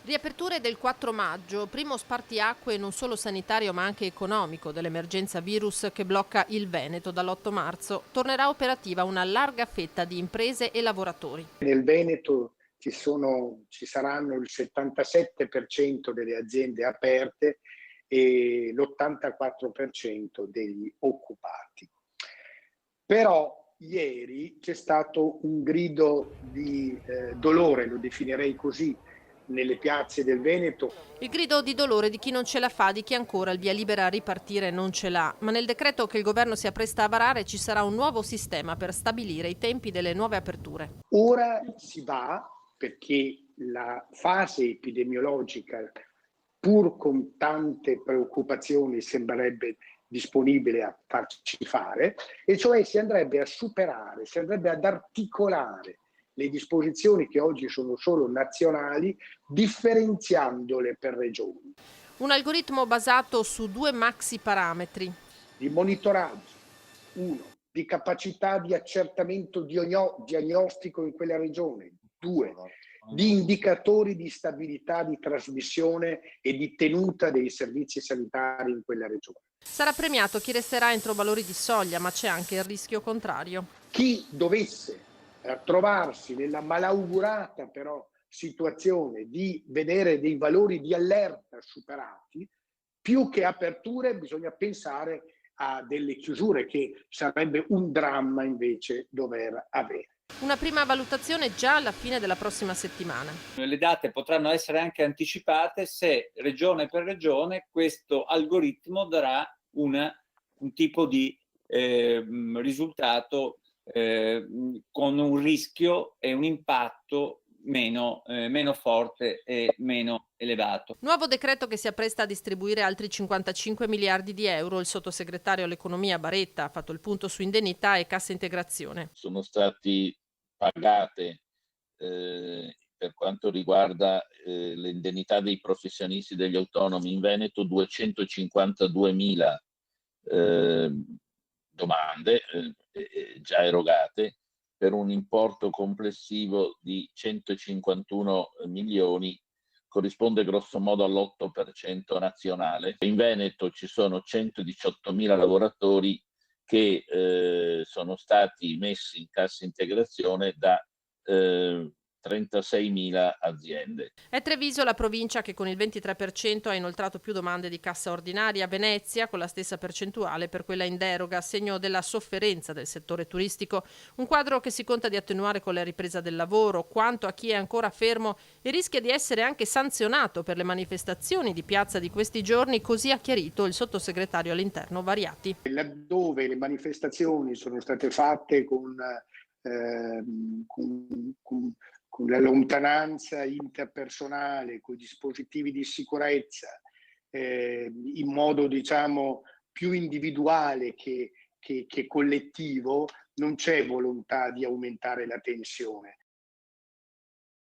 Riaperture del 4 maggio, primo spartiacque non solo sanitario ma anche economico dell'emergenza virus che blocca il Veneto dall'8 marzo. Tornerà operativa una larga fetta di imprese e lavoratori. Nel Veneto ci saranno il 77% delle aziende aperte e l'84% degli occupati. Però ieri c'è stato un grido di dolore, lo definirei così, nelle piazze del Veneto. Il grido di dolore di chi non ce la fa, di chi ancora il via libera a ripartire non ce l'ha. Ma nel decreto che il governo si appresta a varare ci sarà un nuovo sistema per stabilire i tempi delle nuove aperture. Ora si va perché la fase epidemiologica, pur con tante preoccupazioni, sembrerebbe disponibile a farci fare, e cioè si andrebbe a superare, si andrebbe ad articolare le disposizioni che oggi sono solo nazionali, differenziandole per regioni. Un algoritmo basato su due maxi parametri. Di monitoraggio, uno, di capacità di accertamento diagnostico in quella regione, due, di indicatori di stabilità di trasmissione e di tenuta dei servizi sanitari in quella regione. Sarà premiato chi resterà entro valori di soglia, ma c'è anche il rischio contrario. Chi dovesse trovarsi nella malaugurata però situazione di vedere dei valori di allerta superati, più che aperture bisogna pensare a delle chiusure, che sarebbe un dramma invece dover avere. Una prima valutazione già alla fine della prossima settimana. Le date potranno essere anche anticipate se regione per regione questo algoritmo darà un tipo di risultato con un rischio e un impatto meno forte e meno elevato. Nuovo decreto che si appresta a distribuire altri 55 miliardi di euro. Il sottosegretario all'economia Baretta ha fatto il punto su indennità e cassa integrazione. Sono stati pagate per quanto riguarda le indennità dei professionisti degli autonomi in Veneto 252.000 domande già erogate per un importo complessivo di 151 milioni, corrisponde grosso modo all'8% nazionale. In Veneto ci sono 118.000 lavoratori che sono stati messi in cassa integrazione da 36.000 aziende. È Treviso la provincia che con il 23% ha inoltrato più domande di cassa ordinaria. Venezia con la stessa percentuale per quella in deroga, segno della sofferenza del settore turistico. Un quadro che si conta di attenuare con la ripresa del lavoro. Quanto a chi è ancora fermo e rischia di essere anche sanzionato per le manifestazioni di piazza di questi giorni, così ha chiarito il sottosegretario all'interno Variati. Laddove le manifestazioni sono state fatte con la lontananza interpersonale, con i dispositivi di sicurezza, in modo diciamo più individuale che collettivo, non c'è volontà di aumentare la tensione.